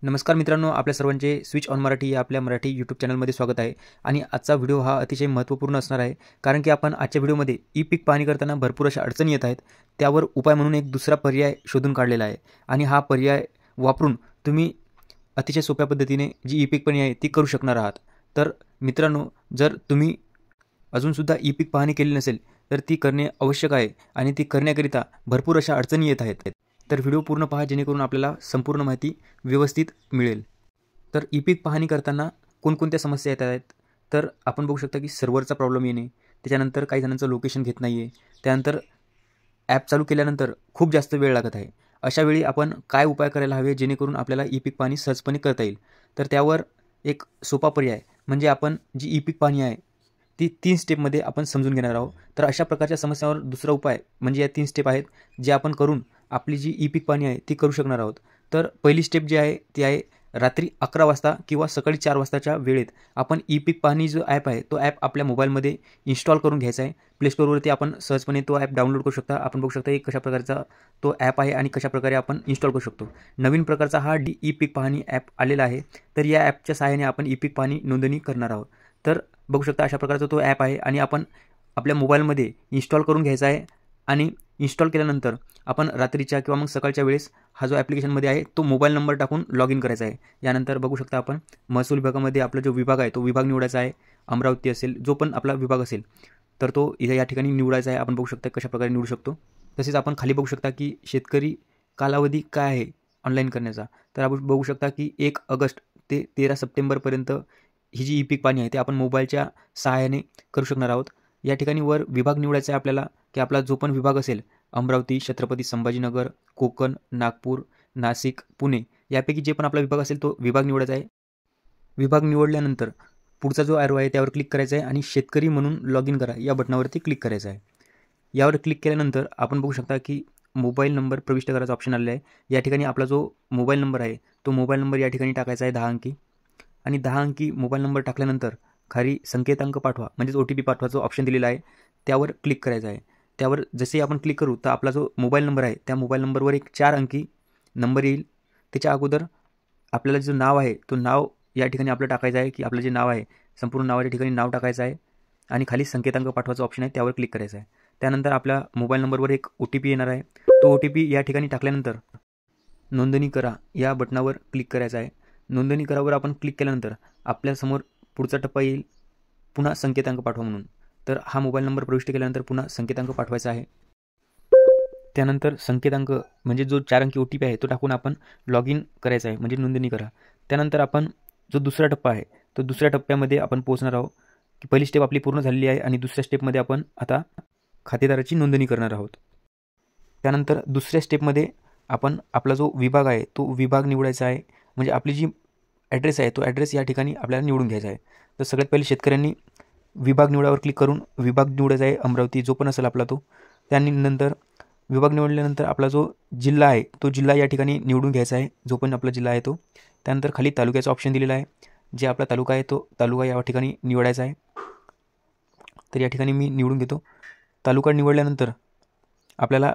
नमस्कार मित्रांनो, आपल्या सर्वांचे स्विच ऑन मराठी या आपल्या मराठी यूट्यूब चॅनलमध्ये स्वागत आहे. आणि आजचा व्हिडिओ हा अतिशय महत्त्वपूर्ण असणार आहे, कारण की आपण आजच्या व्हिडिओमध्ये ई पीक पाहणी करताना भरपूर अशा अडचणी येत आहेत. त्यावर उपाय म्हणून एक दुसरा पर्याय शोधून काढलेला आहे आणि हा पर्याय वापरून तुम्ही अतिशय सोप्या पद्धतीने जी ई पीक पाहणी आहे ती करू शकणार आहात. तर मित्रांनो, जर तुम्ही अजूनसुद्धा ई पीक पाहणी केली नसेल तर ती करणे आवश्यक आहे आणि ती करण्याकरिता भरपूर अशा अडचणी येत आहेत. तर व्हिडिओ पूर्ण पहा, जेणेकरून आपल्याला संपूर्ण माहिती व्यवस्थित मिळेल. तर ई पीक पाहणी करताना कोणकोणत्या समस्या येत आहेत, तर आपण बघू शकता की सर्व्हरचा प्रॉब्लेम येणे, त्याच्यानंतर काही जणांचं लोकेशन घेत नाही आहे, त्यानंतर ॲप चालू केल्यानंतर खूप जास्त वेळ लागत आहे. अशा वेळी आपण काय उपाय करायला हवे जेणेकरून आपल्याला ई पीक पाहणी सहजपणे करता येईल. तर त्यावर एक सोपा पर्याय म्हणजे आपण जी ई पीक पाहणी आहे ती 3 स्टेपमध्ये आपण समजून घेणार आहोत. तर अशा प्रकारच्या समस्यांवर दुसरा उपाय म्हणजे या 3 स्टेप आहेत, जे आपण करून आपली जी ई पीक पाहणी आहे ती करू शकणार आहोत. तर पहिली स्टेप जी आहे ती आहे रात्री 11 वाजता किंवा सकाळी 4 वाजताच्या वेळेत आपण ई पीक पाहणी जो ॲप आहे तो ॲप आपल्या मोबाईलमध्ये इन्स्टॉल करून घ्यायचा आहे. प्ले स्टोअरवरती आपण सहजपणे तो ॲप डाउनलोड करू शकता. आपण बघू शकता की कशा प्रकारचा तो ॲप आहे आणि कशाप्रकारे आपण इन्स्टॉल करू शकतो. नवीन प्रकारचा हा ई पीक पाहणी ॲप आलेला आहे. तर या ॲपच्या सहाय्याने आपण ई पीक पाहणी नोंदणी करणार आहोत. तर बघू शकता अशा प्रकारचा तो ॲप आहे आणि आपण आपल्या मोबाईलमध्ये इन्स्टॉल करून घ्यायचा आहे. आणि इन्स्टॉल केल्यानंतर आपण रात्रीच्या किंवा मग सकाळच्या वेळेस हा जो ॲप्लिकेशनमध्ये आहे तो मोबाईल नंबर टाकून लॉग इन करायचा आहे. यानंतर बघू शकता आपण महसूल विभागामध्ये आपला जो विभाग आहे तो विभाग निवडायचा आहे. अमरावती असेल, जो पण आपला विभाग असेल तर तो इथे या ठिकाणी निवडायचा आहे. आपण बघू शकता कशाप्रकारे निवडू शकतो. तसेच आपण खाली बघू शकता की शेतकरी कालावधी काय आहे ऑनलाईन करण्याचा. तर आपण बघू शकता की 1 ऑगस्ट ते 13 सप्टेंबरपर्यंत ही जी ई पीक पाहणी आहे ते आपण मोबाईलच्या सहाय्याने करू शकणार आहोत. या ठिकाणी वर विभाग निवडायचा आहे आपल्याला, की आपला जो पण विभाग असेल अमरावती, छत्रपती संभाजीनगर, कोकण, नागपूर, नाशिक, पुणे यापैकी जे पण आपला विभाग असेल तो विभाग निवडायचा आहे. विभाग निवडल्यानंतर पुढचा जो ॲरो आहे त्यावर क्लिक करायचा आहे आणि शेतकरी म्हणून लॉग इन करा या बटनावरती क्लिक करायचं आहे. यावर क्लिक केल्यानंतर आपण बघू शकता की मोबाईल नंबर प्रविष्ट करायचा ऑप्शन आलेला आहे. या ठिकाणी आपला जो मोबाईल नंबर आहे तो मोबाईल नंबर या ठिकाणी टाकायचा आहे 10 अंकी. आणि 10 अंकी मोबाईल नंबर टाकल्यानंतर खाली संकेतांक पाठवा म्हणजेच OTP पाठवाचा ऑप्शन दिलेला आहे, त्यावर क्लिक करायचा आहे. त्यावर जसे आपण क्लिक करू तर आपला जो मोबाईल नंबर आहे त्या मोबाईल नंबरवर एक 4 अंकी नंबर येईल. त्याच्या अगोदर आपल्याला जो नाव आहे तो नाव या ठिकाणी आपलं टाकायचं आहे, की आपलं जे नाव आहे संपूर्ण नावाच्या ठिकाणी नाव टाकायचं आहे आणि खाली संकेतांक पाठवाचा ऑप्शन आहे त्यावर क्लिक करायचं आहे. त्यानंतर आपल्या मोबाईल नंबरवर एक OTP येणार आहे. तो OTP या ठिकाणी टाकल्यानंतर नोंदणी करा या बटनावर क्लिक करायचं आहे. नोंदणी करावर आपण क्लिक केल्यानंतर आपल्यासमोर पुढचा टप्पा येईल, पुन्हा संकेतांक पाठवा म्हणून. तर हा मोबाईल नंबर प्रविष्ट केल्यानंतर पुन्हा संकेतांक पाठवायचा आहे. त्यानंतर संकेतांक म्हणजे जो 4 अंकी OTP आहे तो टाकून आपण लॉग इन करायचा आहे, म्हणजे नोंदणी करा. त्यानंतर आपण जो दुसरा टप्पा आहे तो दुसऱ्या टप्प्यामध्ये आपण पोहोचणार आहोत, की पहिली स्टेप आपली पूर्ण झालेली आहे आणि दुसऱ्या स्टेपमध्ये आपण आता खातेदाराची नोंदणी करणार आहोत. त्यानंतर दुसऱ्या स्टेपमध्ये आपण आपला जो विभाग आहे तो विभाग निवडायचा आहे, म्हणजे आपली जी ॲड्रेस आहे तो ॲड्रेस या ठिकाणी आपल्याला निवडून घ्यायचा आहे. तर सगळ्यात पहिले शेतकऱ्यांनी विभाग निवडावर क्लिक करून विभाग निवडायचा आहे अमरावती, जो पण असेल आपला तो. त्यानंतर विभाग निवडल्यानंतर आपला जो जिल्हा आहे तो जिल्हा या ठिकाणी निवडून घ्यायचा आहे, जो पण आपला जिल्हा आहे तो. त्यानंतर खाली तालुक्याचा ऑप्शन दिलेला आहे, जे आपला तालुका आहे तो तालुका या ठिकाणी निवडायचा आहे. तर या ठिकाणी मी निवडून घेतो. तालुका निवडल्यानंतर आपल्याला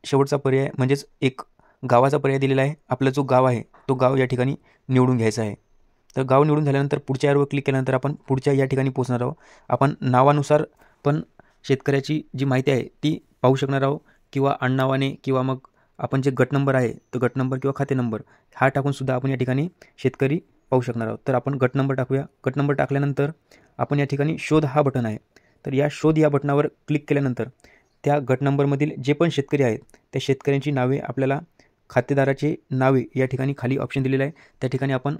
शेवटचा पर्याय म्हणजेच एक गावाचा पर्याय दिलेला आहे. आपला जो गाव आहे तो गाव या ठिकाणी निवडून घ्यायचा आहे. तर गाव निवडून झाल्यानंतर पुढच्या ॲरोवर क्लिक केल्यानंतर आपण पुढच्या या ठिकाणी पोहोचणार आहोत. आपण नावानुसार पण शेतकऱ्याची जी माहिती आहे ती पाहू शकणार आहोत, किंवा आडनावाने, किंवा मग आपण जे गट नंबर आहे तो गट नंबर किंवा खाते नंबर हा टाकून सुद्धा आपण या ठिकाणी शेतकरी पाहू शकणार आहोत. तर आपण गट नंबर टाकूया. गट नंबर टाकल्यानंतर आपण या ठिकाणी शोध हा बटन आहे. तर या शोध या बटनावर क्लिक केल्यानंतर त्या गट नंबरमधील जे पण शेतकरी आहेत त्या शेतकऱ्यांची नावे आपल्याला खातेदाराचे नावे या ठिकाणी खाली ऑप्शन दिलेलं आहे त्या ठिकाणी आपण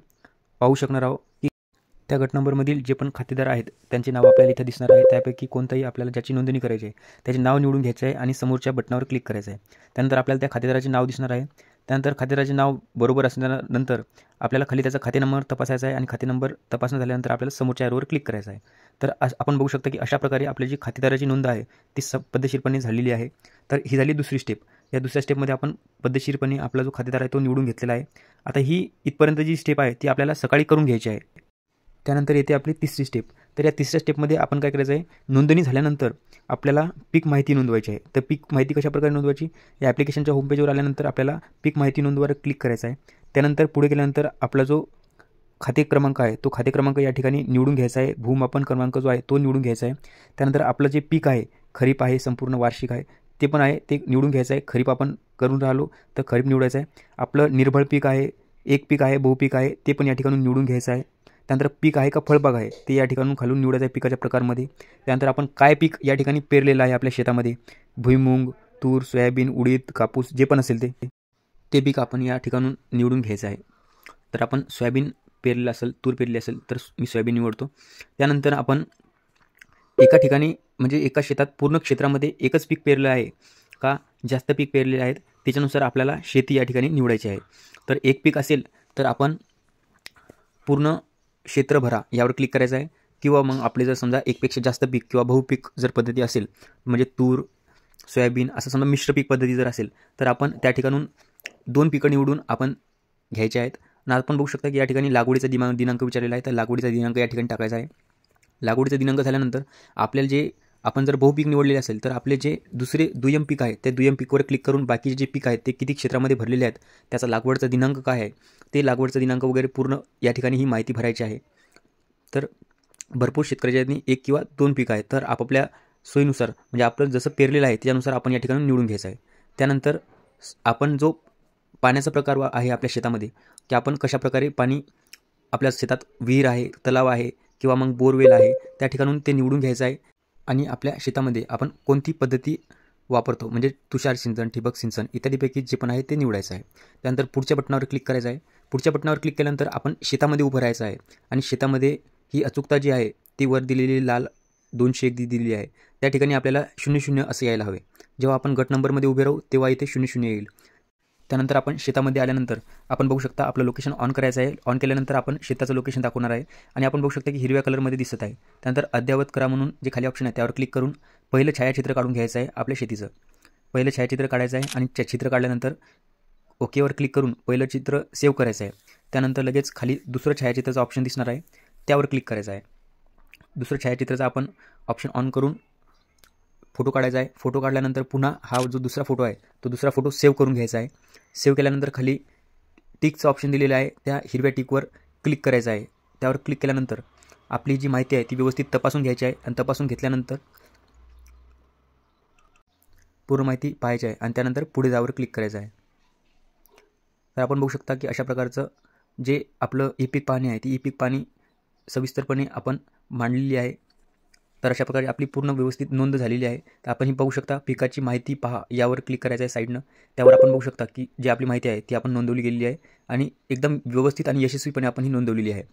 पाहू शकणार आहोत, की त्या गट नंबरमधील जे पण खातेदार आहेत त्यांचे नाव आपल्याला इथं दिसणार आहे. त्यापैकी कोणताही आपल्याला ज्याची नोंदणी करायची आहे त्याचे नाव निवडून घ्यायचं आहे आणि समोरच्या बटनावर क्लिक करायचं आहे. त्यानंतर आपल्याला त्या खातेदाराचे नाव दिसणार आहे. त्यानंतर खातेदाराचे नाव बरोबर असल्यानंतर आपल्याला खाली त्याचा खाते नंबर तपासायचा आहे आणि खाते नंबर तपासणं झाल्यानंतर आपल्याला समोरच्या ॲरोवर क्लिक करायचं आहे. तर आपण बघू शकता की अशा प्रकारे आपली जी खातेदाराची नोंद आहे ती पद्धतशीरपणे झालेली आहे. तर ही झाली दुसरी स्टेप. या दुसऱ्या स्टेपमध्ये आपण पद्धतशीरपणे आपला जो खातेदार आहे तो निवडून घेतलेला आहे. आता ही इथपर्यंत जी स्टेप आहे ती आपल्याला सकाळी करून घ्यायची आहे. त्यानंतर येते आपली तिसरी स्टेप. तर या तिसऱ्या स्टेपमध्ये आपण काय करायचं आहे, नोंदणी झाल्यानंतर आपल्याला पीक माहिती नोंदवायची आहे. तर पीक माहिती कशाप्रकारे नोंदवायची, या ॲप्लिकेशनच्या होमपेजवर आल्यानंतर आपल्याला पीक माहिती नोंदवावर क्लिक करायचं आहे. त्यानंतर पुढे गेल्यानंतर आपला जो खाते क्रमांक आहे तो खाते क्रमांक या ठिकाणी निवडून घ्यायचा आहे. भूमापन क्रमांक जो आहे तो निवडून घ्यायचा आहे. त्यानंतर आपलं जे पीक आहे, खरीप आहे, संपूर्ण वार्षिक आहे, ते पण आहे ते निवडून घ्यायचं आहे. खरीप आपण करून राहिलो तर खरीप निवडायचं आहे. आपलं निर्भळ पीक आहे, एक पीक आहे, बहुपीक आहे, ते पण या ठिकाणून निवडून घ्यायचं आहे. त्यानंतर पीक आहे का फळबाग आहे ते या ठिकाणून खालून निवडायचं आहे पिकाच्या प्रकारमध्ये. त्यानंतर आपण काय पीक या ठिकाणी पेरलेलं आहे आपल्या शेतामध्ये, भुईमुग, तूर, सोयाबीन, उडीद, कापूस जे पण असेल ते पीक आपण या ठिकाणून निवडून घ्यायचं आहे. तर आपण सोयाबीन पेरलेलं असेल, तूर पेरली असेल तर मी सोयाबीन निवडतो. त्यानंतर आपण एका ठिकाणी म्हणजे एका शेतात पूर्ण क्षेत्रामध्ये एकच पीक पेरलं आहे का जास्त पीक पेरलेले आहेत त्याच्यानुसार आपल्याला शेती या ठिकाणी निवडायची आहे. तर एक पीक असेल तर आपण पूर्ण क्षेत्र भरा यावर क्लिक करायचं आहे. किंवा मग आपले जर समजा एकपेक्षा जास्त पीक किंवा बहुपीक जर पद्धती असेल म्हणजे तूर, सोयाबीन असं समजा मिश्र पीक पद्धती जर असेल तर आपण त्या ठिकाणून 2 पिकं निवडून आपण घ्यायचे आहेत. आणि आपण बघू शकता की या ठिकाणी लागवडीचा दिनांक विचारलेला आहे. तर लागवडीचा दिनांक या ठिकाणी टाकायचा आहे. लागवडीचा दिनांक झाल्यानंतर आपल्याला जे आपण जर बहुपीक निवडलेले असेल तर आपले जे दुय्यम पीक आहे त्या दुय्यम पीकवर क्लिक करून बाकीचे जे पीक आहेत ते किती क्षेत्रामध्ये भरलेले आहेत, त्याचा लागवडचा दिनांक काय आहे, ते लागवडचा दिनांक वगैरे पूर्ण या ठिकाणी ही माहिती भरायची आहे. तर भरपूर शेतकऱ्यांनी 1 किंवा 2 पीक आहेत तर आपापल्या सोयीनुसार म्हणजे आपलं जसं पेरलेलं आहे त्यानुसार आपण या ठिकाणी निवडून घ्यायचं आहे. त्यानंतर आपण जो पाण्याचा प्रकार आहे आपल्या शेतामध्ये की आपण कशाप्रकारे पाणी आपल्या शेतात विहीर आहे, तलाव आहे किंवा मग बोरवेल आहे त्या ठिकाणून ते निवडून घ्यायचं आहे. आणि आपल्या शेतामध्ये आपण कोणती पद्धती वापरतो म्हणजे तुषार सिंचन, ठिबक सिंचन इत्यादीपैकी जे पण आहे ते निवडायचं आहे. त्यानंतर पुढच्या बटनावर क्लिक करायचं आहे. पुढच्या बटनावर क्लिक केल्यानंतर आपण शेतामध्ये उभं राहायचं आहे. आणि शेतामध्ये ही अचूकता जी आहे ती वर दिलेली लाल 201 दिलेली आहे त्या ठिकाणी आपल्याला 00 असं यायला हवे. जेव्हा आपण गट नंबरमध्ये उभे राहू तेव्हा इथे 00 येईल. त्यानंतर आपण शेतामध्ये आल्यानंतर आपण बघू शकता आपलं लोकेशन ऑन करायचं आहे. ऑन केल्यानंतर आपण शेताचं लोकेशन दाखवणार आहे आणि आपण बघू शकता की हिरव्या कलरमध्ये दिसत आहे. त्यानंतर अद्ययावत करा म्हणून जे खाली ऑप्शन आहे त्यावर क्लिक करून पहिलं छायाचित्र काढून घ्यायचं आहे आपल्या शेतीचं. पहिलं छायाचित्र काढायचं आहे आणि चित्र काढल्यानंतर ओकेवर क्लिक करून पहिलं चित्र सेव्ह करायचं आहे. त्यानंतर लगेच खाली दुसरं छायाचित्राचं ऑप्शन दिसणार आहे त्यावर क्लिक करायचं आहे. दुसरं छायाचित्राचा आपण ऑप्शन ऑन करून फोटो काढायचा आहे. फोटो काढल्यानंतर पुन्हा हा जो दुसरा फोटो आहे तो दुसरा फोटो सेव्ह करून घ्यायचा आहे. सेव्ह केल्यानंतर खाली टिकचं ऑप्शन दिलेलं आहे त्या हिरव्या टिकवर क्लिक करायचं आहे. त्यावर क्लिक केल्यानंतर आपली जी माहिती आहे ती व्यवस्थित तपासून घ्यायची आहे आणि तपासून घेतल्यानंतर पूर्ण माहिती पाहायची आहे आणि त्यानंतर पुढे जावर क्लिक करायचं आहे. तर आपण बघू शकता की अशा प्रकारचं जे आपलं ई पीक पाहणी आहे ती ई पीक पाहणी सविस्तरपणे आपण मांडलेली आहे. तर अशा प्रकारे आपली पूर्ण व्यवस्थित नोंद झालेली आहे. तर आपण ही पाहू शकता पिकाची माहिती पहा यावर क्लिक करायचं आहे साईडनं. त्यावर आपण बघू शकता की जी आपली माहिती आहे ती आपण नोंदवली गेलेली आहे आणि एकदम व्यवस्थित आणि यशस्वीपणे आपण ही नोंदवलेली आहे.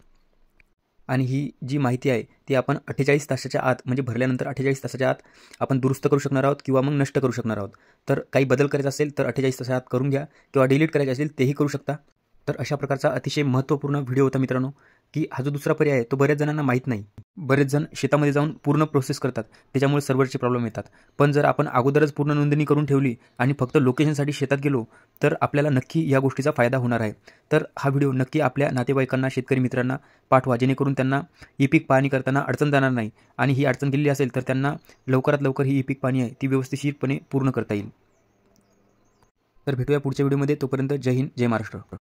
आणि ही जी माहिती आहे ती आपण 48 तासाच्या आत म्हणजे भरल्यानंतर 48 तासाच्या आत आपण दुरुस्त करू शकणार आहोत किंवा मग नष्ट करू शकणार आहोत. तर काही बदल करायचा असेल तर 48 तासाच्या आत करून घ्या किंवा डिलीट करायचे असेल तेही करू शकता. तर अशा प्रकारचा अतिशय महत्त्वपूर्ण व्हिडिओ होता मित्रांनो की हा जो दुसरा पर्याय आहे तो बऱ्याच जणांना माहीत नाही. बरेच जण शेतामध्ये जाऊन पूर्ण प्रोसेस करतात त्याच्यामुळे सर्व्हरचे प्रॉब्लेम येतात. पण जर आपण अगोदरच पूर्ण नोंदणी करून ठेवली आणि फक्त लोकेशनसाठी शेतात गेलो तर आपल्याला नक्की या गोष्टीचा फायदा होणार आहे. तर हा व्हिडिओ नक्की आपल्या नातेवाईकांना, शेतकरी मित्रांना पाठवा जेणेकरून त्यांना ई पीक पाहणी करताना अडचण जाणार नाही आणि ही अडचण गेलेली असेल तर त्यांना लवकरात लवकर ही ई पीक पाहणी आहे ती व्यवस्थितशीरपणे पूर्ण करता येईल. तर भेटूया पुढच्या व्हिडिओमध्ये. तोपर्यंत जय हिंद, जय महाराष्ट्र.